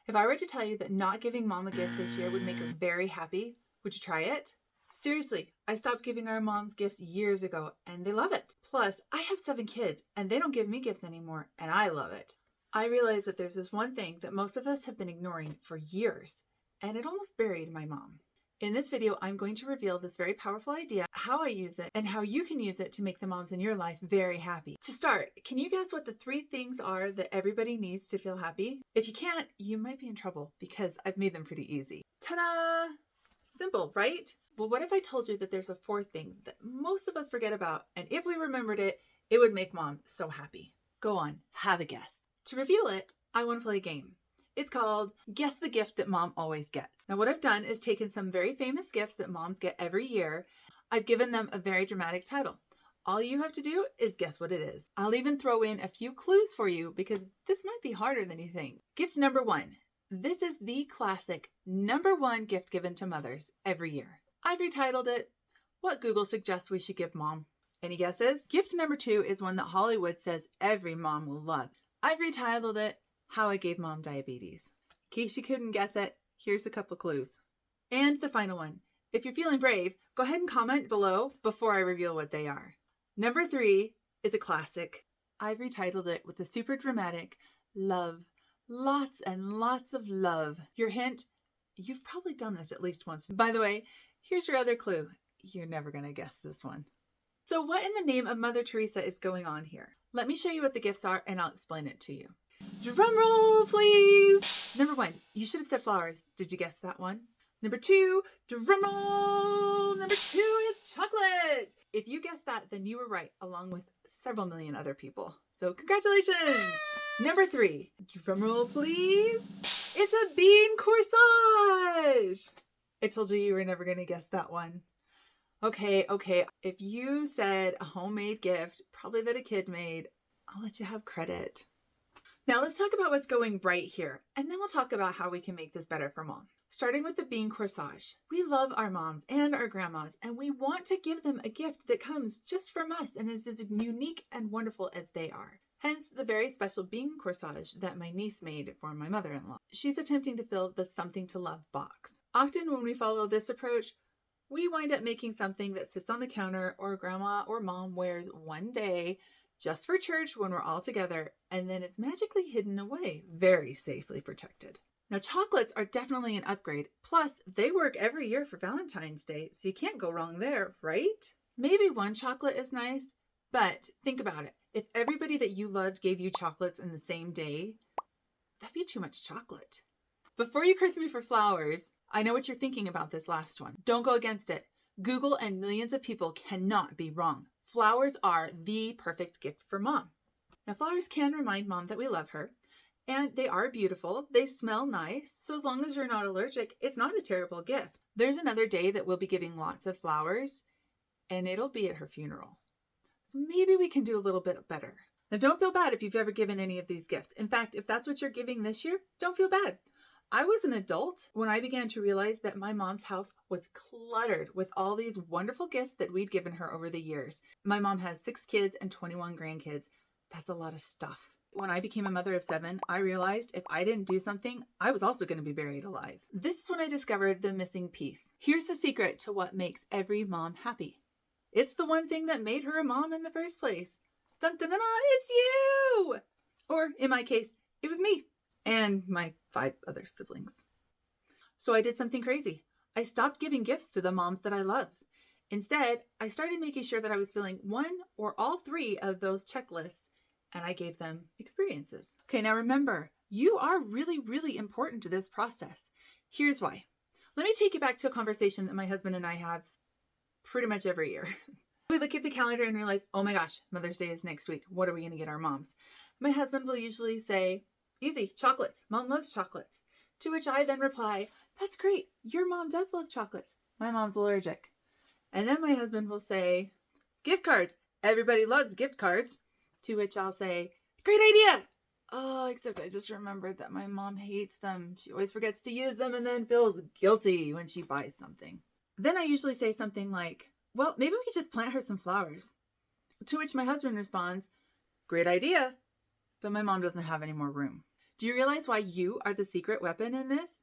If I were to tell you that not giving mom a gift this year would make her very happy, would you try it? Seriously, I stopped giving our moms gifts years ago and they love it. Plus, I have 7 kids and they don't give me gifts anymore and I love it. I realize that there's this one thing that most of us have been ignoring for years and it almost buried my mom. In this video, I'm going to reveal this very powerful idea, how I use it, and how you can use it to make the moms in your life very happy. To start, can you guess what the 3 things are that everybody needs to feel happy? If you can't, you might be in trouble because I've made them pretty easy. Ta-da! Simple, right? Well, what if I told you that there's a 4th thing that most of us forget about, and if we remembered it, it would make mom so happy? Go on, have a guess. To reveal it, I want to play a game. It's called Guess the Gift That Mom Always Gets. Now what I've done is taken some very famous gifts that moms get every year. I've given them a very dramatic title. All you have to do is guess what it is. I'll even throw in a few clues for you because this might be harder than you think. Gift number 1. This is the classic #1 gift given to mothers every year. I've retitled it, What Google Suggests We Should Give Mom. Any guesses? Gift number 2 is one that Hollywood says every mom will love. I've retitled it, How I Gave Mom Diabetes. In case you couldn't guess it, here's a couple clues. And the final one. If you're feeling brave, go ahead and comment below before I reveal what they are. Number 3 is a classic. I've retitled it with a super dramatic love. Lots and lots of love. Your hint, you've probably done this at least once. By the way, here's your other clue. You're never going to guess this one. So what in the name of Mother Teresa is going on here? Let me show you what the gifts are and I'll explain it to you. Drum roll, please. Number 1, you should have said flowers. Did you guess that one? Number 2, drum roll. Number 2 is chocolate. If you guessed that, then you were right, along with several million other people. So congratulations. Number 3, drum roll, please. It's a bean corsage. I told you were never going to guess that one. Okay. If you said a homemade gift, probably that a kid made, I'll let you have credit. Now let's talk about what's going right here, and then we'll talk about how we can make this better for mom. Starting with the bean corsage. We love our moms and our grandmas, and we want to give them a gift that comes just from us and is as unique and wonderful as they are. Hence the very special bean corsage that my niece made for my mother-in-law. She's attempting to fill the Something to Love box. Often when we follow this approach, we wind up making something that sits on the counter or grandma or mom wears one day just for church when we're all together, and then it's magically hidden away, very safely protected. Now, chocolates are definitely an upgrade. Plus, they work every year for Valentine's Day, so you can't go wrong there, right? Maybe one chocolate is nice, but think about it. If everybody that you loved gave you chocolates in the same day, that'd be too much chocolate. Before you curse me for flowers, I know what you're thinking about this last one. Don't go against it. Google and millions of people cannot be wrong. Flowers are the perfect gift for mom. Now, flowers can remind mom that we love her, and they are beautiful. They smell nice, so as long as you're not allergic, it's not a terrible gift. There's another day that we'll be giving lots of flowers, and it'll be at her funeral. So maybe we can do a little bit better. Now, don't feel bad if you've ever given any of these gifts. In fact, if that's what you're giving this year, don't feel bad. I was an adult when I began to realize that my mom's house was cluttered with all these wonderful gifts that we'd given her over the years. My mom has 6 kids and 21 grandkids. That's a lot of stuff. When I became a mother of 7, I realized if I didn't do something, I was also going to be buried alive. This is when I discovered the missing piece. Here's the secret to what makes every mom happy. It's the one thing that made her a mom in the first place. Dun dun dun dun, it's you! Or in my case, it was me. And my 5 other siblings. So I did something crazy. I stopped giving gifts to the moms that I love. Instead, I started making sure that I was filling 1 or all 3 of those checklists, and I gave them experiences. Okay, now remember, you are really, really important to this process. Here's why. Let me take you back to a conversation that my husband and I have pretty much every year. We look at the calendar and realize, oh my gosh, Mother's Day is next week. What are we going to get our moms? My husband will usually say, easy, chocolates. Mom loves chocolates. To which I then reply, that's great. Your mom does love chocolates. My mom's allergic. And then my husband will say, gift cards. Everybody loves gift cards. To which I'll say, great idea. Oh, except I just remembered that my mom hates them. She always forgets to use them and then feels guilty when she buys something. Then I usually say something like, well, maybe we could just plant her some flowers. To which my husband responds, great idea. But my mom doesn't have any more room. Do you realize why you are the secret weapon in this?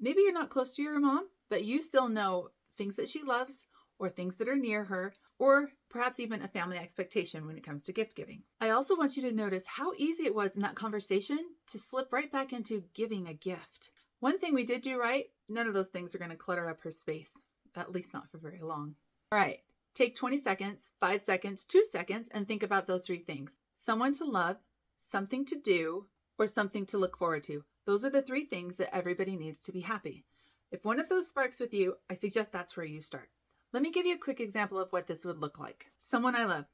Maybe you're not close to your mom, but you still know things that she loves or things that are near her, or perhaps even a family expectation when it comes to gift giving. I also want you to notice how easy it was in that conversation to slip right back into giving a gift. One thing we did do right, none of those things are going to clutter up her space, at least not for very long. All right, take 20 seconds, 5 seconds, 2 seconds, and think about those 3 things. Someone to love, something to do, or something to look forward to. Those are the 3 things that everybody needs to be happy. If one of those sparks with you, I suggest that's where you start. Let me give you a quick example of what this would look like. Someone I love.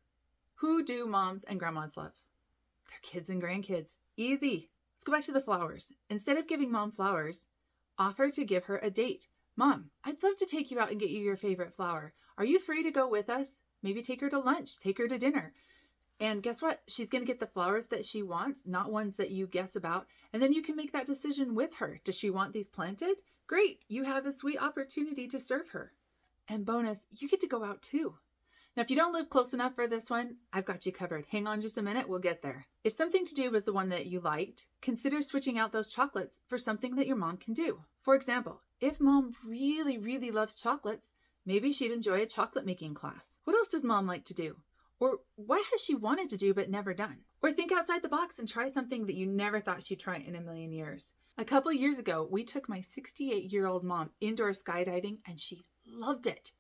Who do moms and grandmas love? Their kids and grandkids. Easy. Let's go back to the flowers. Instead of giving mom flowers, offer to give her a date. Mom, I'd love to take you out and get you your favorite flower. Are you free to go with us? Maybe take her to lunch, take her to dinner. And guess what? She's going to get the flowers that she wants, not ones that you guess about. And then you can make that decision with her. Does she want these planted? Great. You have a sweet opportunity to serve her. And bonus, you get to go out too. Now, if you don't live close enough for this one, I've got you covered. Hang on just a minute. We'll get there. If something to do was the one that you liked, consider switching out those chocolates for something that your mom can do. For example, if mom really, really loves chocolates, maybe she'd enjoy a chocolate making class. What else does mom like to do? Or what has she wanted to do but never done? Or think outside the box and try something that you never thought she'd try in a million years. A couple years ago, we took my 68-year-old mom indoor skydiving and she loved it.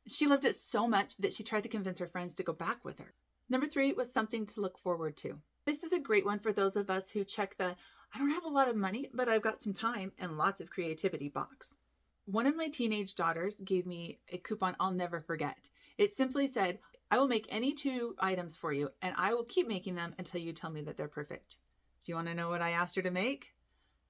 She loved it so much that she tried to convince her friends to go back with her. Number 3 was something to look forward to. This is a great one for those of us who check the, I don't have a lot of money, but I've got some time and lots of creativity box. One of my teenage daughters gave me a coupon I'll never forget. It simply said, I will make any 2 items for you and I will keep making them until you tell me that they're perfect. Do you want to know what I asked her to make?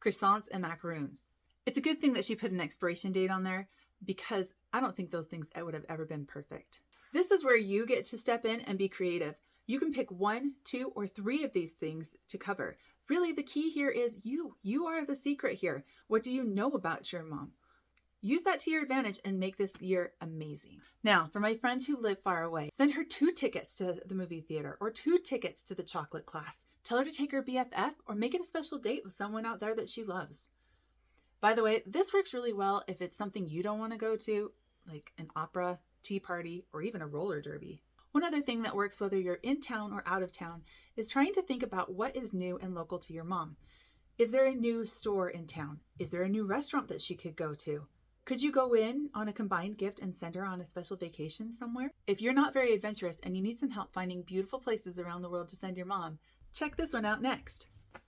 Croissants and macaroons. It's a good thing that she put an expiration date on there because I don't think those things would have ever been perfect. This is where you get to step in and be creative. You can pick 1, 2, or 3 of these things to cover. Really, the key here is you. You are the secret here. What do you know about your mom? Use that to your advantage and make this year amazing. Now, for my friends who live far away, send her 2 tickets to the movie theater or 2 tickets to the chocolate class. Tell her to take her BFF or make it a special date with someone out there that she loves. By the way, this works really well if it's something you don't want to go to, like an opera, tea party, or even a roller derby. One other thing that works whether you're in town or out of town is trying to think about what is new and local to your mom. Is there a new store in town? Is there a new restaurant that she could go to? Could you go in on a combined gift and send her on a special vacation somewhere? If you're not very adventurous and you need some help finding beautiful places around the world to send your mom, check this one out next.